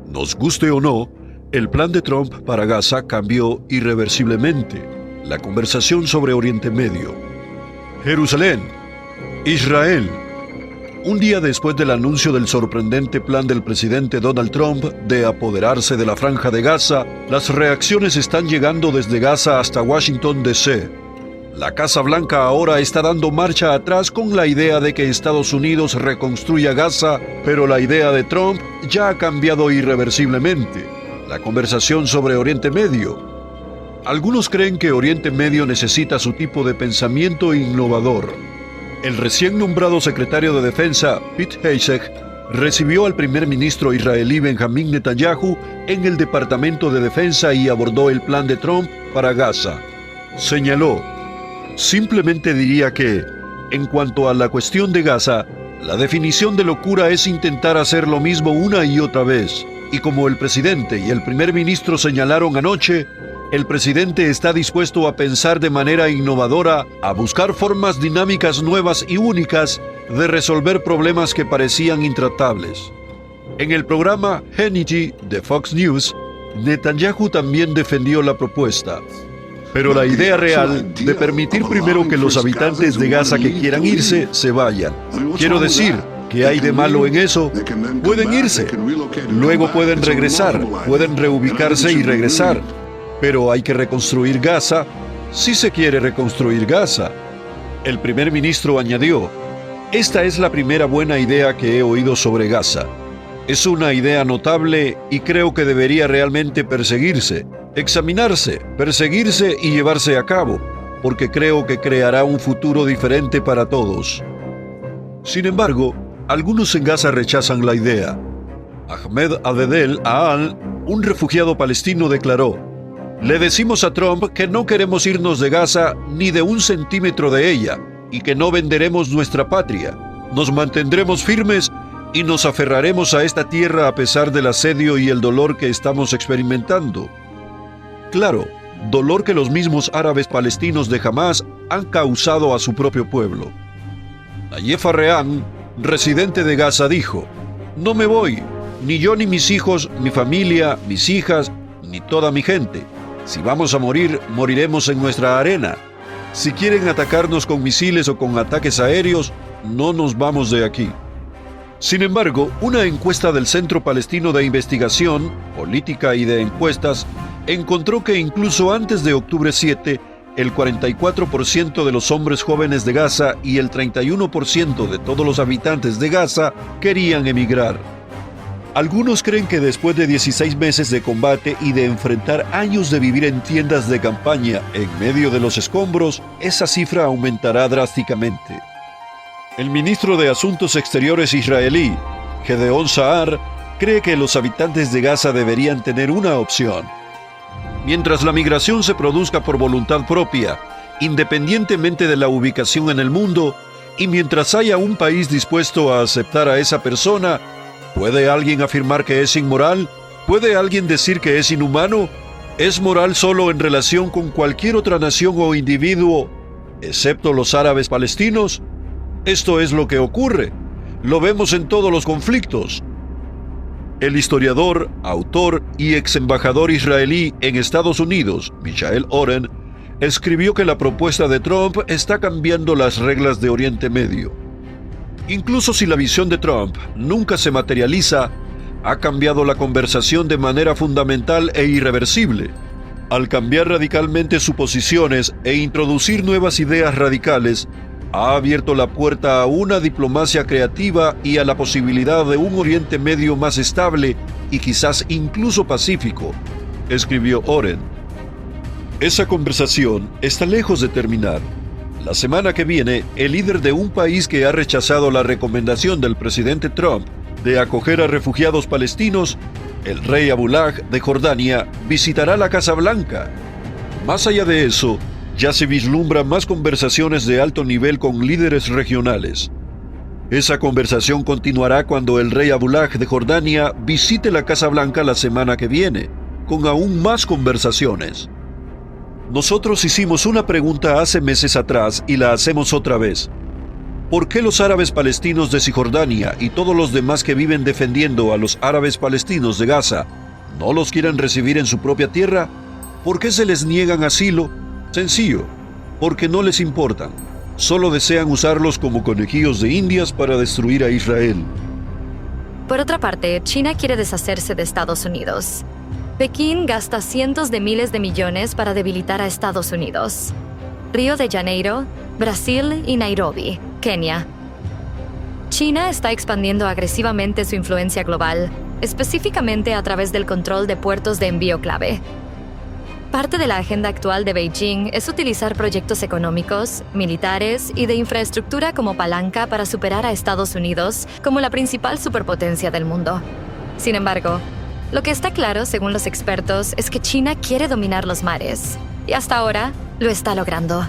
Nos guste o no, el plan de Trump para Gaza cambió irreversiblemente la conversación sobre Oriente Medio. Jerusalén, Israel. Un día después del anuncio del sorprendente plan del presidente Donald Trump de apoderarse de la Franja de Gaza, las reacciones están llegando desde Gaza hasta Washington, D.C. La Casa Blanca ahora está dando marcha atrás con la idea de que Estados Unidos reconstruya Gaza, pero la idea de Trump ya ha cambiado irreversiblemente. La conversación sobre Oriente Medio. Algunos creen que Oriente Medio necesita su tipo de pensamiento innovador. El recién nombrado secretario de Defensa, Pete Hegseth, recibió al primer ministro israelí Benjamín Netanyahu en el Departamento de Defensa y abordó el plan de Trump para Gaza. Señaló: simplemente diría que, en cuanto a la cuestión de Gaza, la definición de locura es intentar hacer lo mismo una y otra vez. Y como el presidente y el primer ministro señalaron anoche, el presidente está dispuesto a pensar de manera innovadora, a buscar formas dinámicas nuevas y únicas de resolver problemas que parecían intratables. En el programa Hannity de Fox News, Netanyahu también defendió la propuesta. Pero la idea real de permitir primero que los habitantes de Gaza que quieran irse, se vayan. Quiero decir, ¿qué hay de malo en eso? Pueden irse, luego pueden regresar, pueden reubicarse y regresar. Pero hay que reconstruir Gaza, si se quiere reconstruir Gaza. El primer ministro añadió: esta es la primera buena idea que he oído sobre Gaza. Es una idea notable y creo que debería realmente perseguirse, examinarse, perseguirse y llevarse a cabo, porque creo que creará un futuro diferente para todos. Sin embargo, algunos en Gaza rechazan la idea. Ahmed Abdel Aal, un refugiado palestino, declaró: le decimos a Trump que no queremos irnos de Gaza ni de un centímetro de ella y que no venderemos nuestra patria. Nos mantendremos firmes y nos aferraremos a esta tierra a pesar del asedio y el dolor que estamos experimentando. Claro, dolor que los mismos árabes palestinos de Hamás han causado a su propio pueblo. Nayef Arrean, residente de Gaza, dijo: no me voy, ni yo ni mis hijos, mi familia, mis hijas, ni toda mi gente. Si vamos a morir, moriremos en nuestra arena. Si quieren atacarnos con misiles o con ataques aéreos, no nos vamos de aquí. Sin embargo, una encuesta del Centro Palestino de Investigación, Política y de Encuestas encontró que incluso antes de octubre 7, el 44% de los hombres jóvenes de Gaza y el 31% de todos los habitantes de Gaza querían emigrar. Algunos creen que después de 16 meses de combate y de enfrentar años de vivir en tiendas de campaña en medio de los escombros, esa cifra aumentará drásticamente. El ministro de Asuntos Exteriores israelí, Gedeón Saar, cree que los habitantes de Gaza deberían tener una opción. Mientras la migración se produzca por voluntad propia, independientemente de la ubicación en el mundo, y mientras haya un país dispuesto a aceptar a esa persona, ¿puede alguien afirmar que es inmoral? ¿Puede alguien decir que es inhumano? ¿Es moral solo en relación con cualquier otra nación o individuo, excepto los árabes palestinos? Esto es lo que ocurre. Lo vemos en todos los conflictos. El historiador, autor y ex embajador israelí en Estados Unidos, Michael Oren, escribió que la propuesta de Trump está cambiando las reglas de Oriente Medio. Incluso si la visión de Trump nunca se materializa, ha cambiado la conversación de manera fundamental e irreversible. Al cambiar radicalmente sus posiciones e introducir nuevas ideas radicales, ha abierto la puerta a una diplomacia creativa y a la posibilidad de un Oriente Medio más estable y quizás incluso pacífico, escribió Oren. Esa conversación está lejos de terminar. La semana que viene, el líder de un país que ha rechazado la recomendación del presidente Trump de acoger a refugiados palestinos, el rey Abdullah de Jordania, visitará la Casa Blanca. Más allá de eso, ya se vislumbran más conversaciones de alto nivel con líderes regionales. Esa conversación continuará cuando el rey Abdullah de Jordania visite la Casa Blanca la semana que viene, con aún más conversaciones. Nosotros hicimos una pregunta hace meses atrás y la hacemos otra vez. ¿Por qué los árabes palestinos de Cisjordania y todos los demás que viven defendiendo a los árabes palestinos de Gaza no los quieren recibir en su propia tierra? ¿Por qué se les niegan asilo? Sencillo, porque no les importan. Solo desean usarlos como conejillos de indias para destruir a Israel. Por otra parte, China quiere deshacerse de Estados Unidos. Pekín gasta cientos de miles de millones para debilitar a Estados Unidos. Río de Janeiro, Brasil y Nairobi, Kenia. China está expandiendo agresivamente su influencia global, específicamente a través del control de puertos de envío clave. Parte de la agenda actual de Beijing es utilizar proyectos económicos, militares y de infraestructura como palanca para superar a Estados Unidos como la principal superpotencia del mundo. Sin embargo, lo que está claro, según los expertos, es que China quiere dominar los mares, y hasta ahora lo está logrando.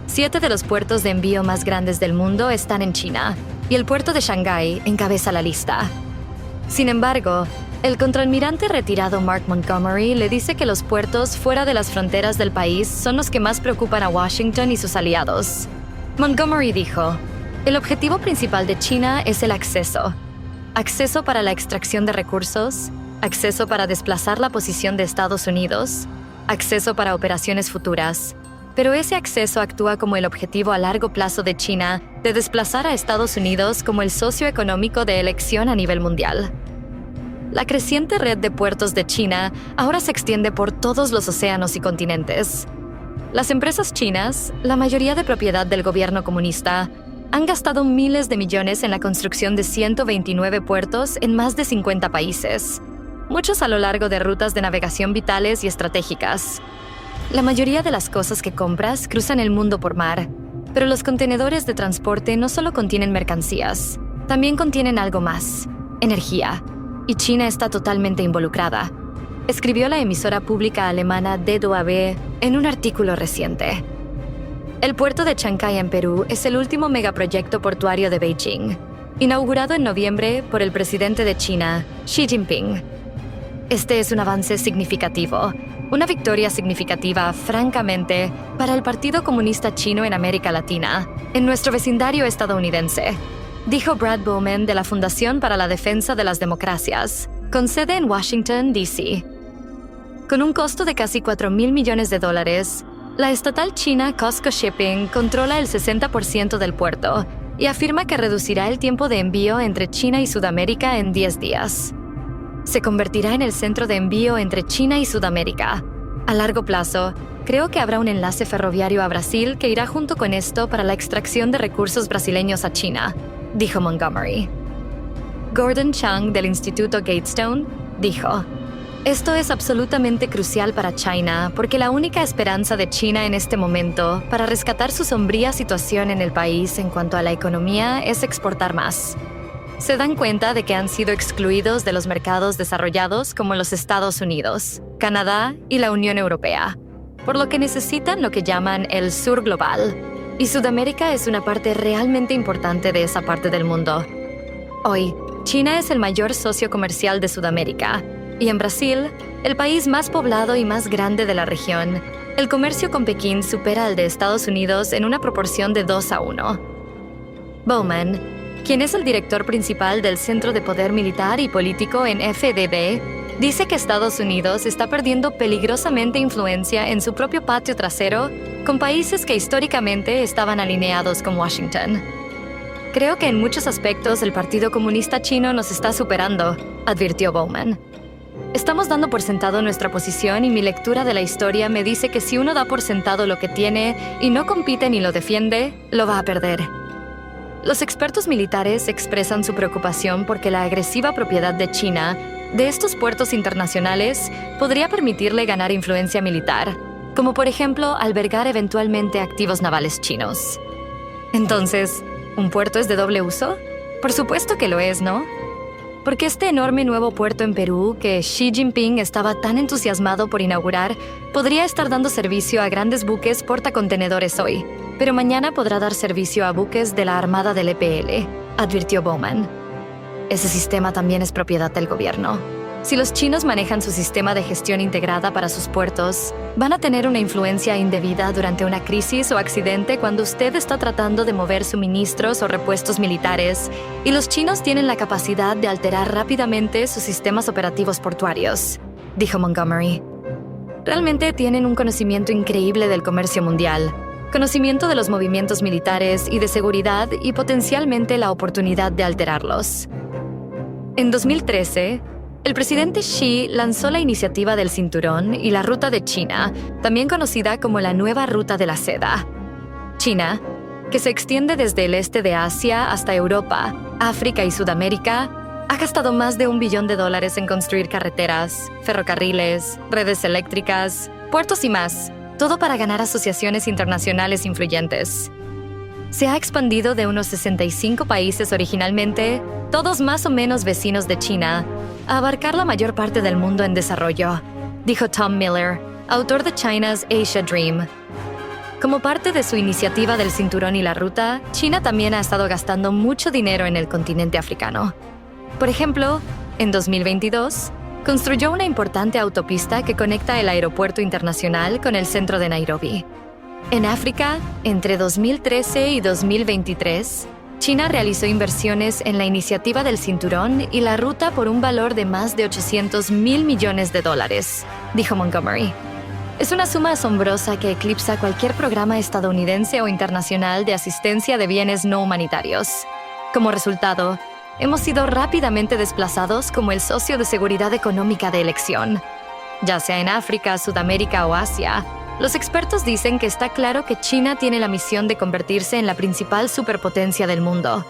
7 de los puertos de envío más grandes del mundo están en China, y el puerto de Shanghái encabeza la lista. Sin embargo, el contraalmirante retirado Mark Montgomery le dice que los puertos fuera de las fronteras del país son los que más preocupan a Washington y sus aliados. Montgomery dijo, el objetivo principal de China es el acceso. Acceso para la extracción de recursos, acceso para desplazar la posición de Estados Unidos, acceso para operaciones futuras. Pero ese acceso actúa como el objetivo a largo plazo de China de desplazar a Estados Unidos como el socio económico de elección a nivel mundial. La creciente red de puertos de China ahora se extiende por todos los océanos y continentes. Las empresas chinas, la mayoría de propiedad del gobierno comunista, han gastado miles de millones en la construcción de 129 puertos en más de 50 países, muchos a lo largo de rutas de navegación vitales y estratégicas. La mayoría de las cosas que compras cruzan el mundo por mar, pero los contenedores de transporte no solo contienen mercancías, también contienen algo más, energía. Y China está totalmente involucrada, escribió la emisora pública alemana DWB en un artículo reciente. El puerto de Chancay en Perú es el último megaproyecto portuario de Beijing, inaugurado en noviembre por el presidente de China, Xi Jinping. Este es un avance significativo, una victoria significativa, francamente, para el Partido Comunista Chino en América Latina, en nuestro vecindario estadounidense, dijo Brad Bowman de la Fundación para la Defensa de las Democracias, con sede en Washington, D.C. Con un costo de casi $4,000 millones, la estatal china COSCO Shipping controla el 60% del puerto y afirma que reducirá el tiempo de envío entre China y Sudamérica en 10 días. Se convertirá en el centro de envío entre China y Sudamérica. A largo plazo, creo que habrá un enlace ferroviario a Brasil que irá junto con esto para la extracción de recursos brasileños a China, dijo Montgomery. Gordon Chang del Instituto Gatestone dijo, esto es absolutamente crucial para China porque la única esperanza de China en este momento para rescatar su sombría situación en el país en cuanto a la economía es exportar más. Se dan cuenta de que han sido excluidos de los mercados desarrollados como los Estados Unidos, Canadá y la Unión Europea, por lo que necesitan lo que llaman el sur global. Y Sudamérica es una parte realmente importante de esa parte del mundo. Hoy, China es el mayor socio comercial de Sudamérica, y en Brasil, el país más poblado y más grande de la región, el comercio con Pekín supera al de Estados Unidos en una proporción de 2-1. Bowman, quien es el director principal del Centro de Poder Militar y Político en FDB, dice que Estados Unidos está perdiendo peligrosamente influencia en su propio patio trasero con países que históricamente estaban alineados con Washington. Creo que en muchos aspectos el Partido Comunista Chino nos está superando, advirtió Bowman. Estamos dando por sentado nuestra posición y mi lectura de la historia me dice que si uno da por sentado lo que tiene y no compite ni lo defiende, lo va a perder. Los expertos militares expresan su preocupación porque la agresiva propiedad de China de estos puertos internacionales podría permitirle ganar influencia militar, como por ejemplo albergar eventualmente activos navales chinos. Entonces, ¿un puerto es de doble uso? Por supuesto que lo es, ¿no? Porque este enorme nuevo puerto en Perú, que Xi Jinping estaba tan entusiasmado por inaugurar, podría estar dando servicio a grandes buques portacontenedores hoy, pero mañana podrá dar servicio a buques de la Armada del EPL, advirtió Bowman. Ese sistema también es propiedad del gobierno. Si los chinos manejan su sistema de gestión integrada para sus puertos, van a tener una influencia indebida durante una crisis o accidente cuando usted está tratando de mover suministros o repuestos militares, y los chinos tienen la capacidad de alterar rápidamente sus sistemas operativos portuarios, dijo Montgomery. Realmente tienen un conocimiento increíble del comercio mundial, conocimiento de los movimientos militares y de seguridad y potencialmente la oportunidad de alterarlos. En 2013, el presidente Xi lanzó la iniciativa del Cinturón y la Ruta de China, también conocida como la Nueva Ruta de la Seda. China, que se extiende desde el este de Asia hasta Europa, África y Sudamérica, ha gastado más de $1 billón en construir carreteras, ferrocarriles, redes eléctricas, puertos y más, todo para ganar asociaciones internacionales influyentes. Se ha expandido de unos 65 países originalmente, todos más o menos vecinos de China, a abarcar la mayor parte del mundo en desarrollo, dijo Tom Miller, autor de China's Asia Dream. Como parte de su iniciativa del Cinturón y la Ruta, China también ha estado gastando mucho dinero en el continente africano. Por ejemplo, en 2022, construyó una importante autopista que conecta el aeropuerto internacional con el centro de Nairobi. En África, entre 2013 y 2023, China realizó inversiones en la iniciativa del Cinturón y la Ruta por un valor de más de $800 mil millones, dijo Montgomery. Es una suma asombrosa que eclipsa cualquier programa estadounidense o internacional de asistencia de bienes no humanitarios. Como resultado, hemos sido rápidamente desplazados como el socio de seguridad económica de elección. Ya sea en África, Sudamérica o Asia, los expertos dicen que está claro que China tiene la misión de convertirse en la principal superpotencia del mundo.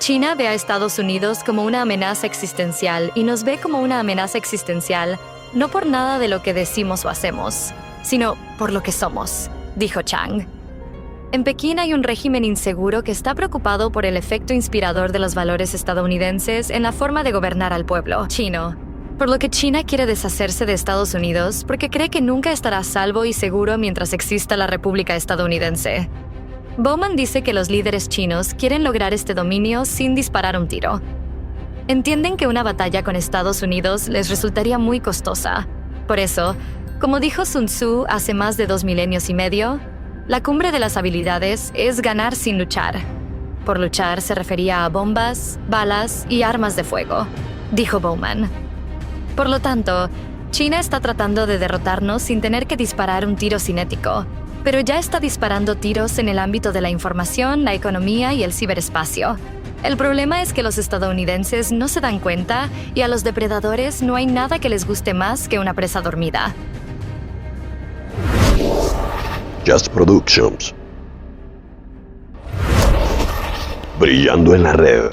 China ve a Estados Unidos como una amenaza existencial y nos ve como una amenaza existencial no por nada de lo que decimos o hacemos, sino por lo que somos, dijo Chang. En Pekín hay un régimen inseguro que está preocupado por el efecto inspirador de los valores estadounidenses en la forma de gobernar al pueblo chino, por lo que China quiere deshacerse de Estados Unidos porque cree que nunca estará salvo y seguro mientras exista la República estadounidense. Bowman dice que los líderes chinos quieren lograr este dominio sin disparar un tiro. Entienden que una batalla con Estados Unidos les resultaría muy costosa. Por eso, como dijo Sun Tzu hace más de 2 milenios y medio, la cumbre de las habilidades es ganar sin luchar. Por luchar se refería a bombas, balas y armas de fuego, dijo Bowman. Por lo tanto, China está tratando de derrotarnos sin tener que disparar un tiro cinético, pero ya está disparando tiros en el ámbito de la información, la economía y el ciberespacio. El problema es que los estadounidenses no se dan cuenta y a los depredadores no hay nada que les guste más que una presa dormida. Just Productions. Brillando en la red.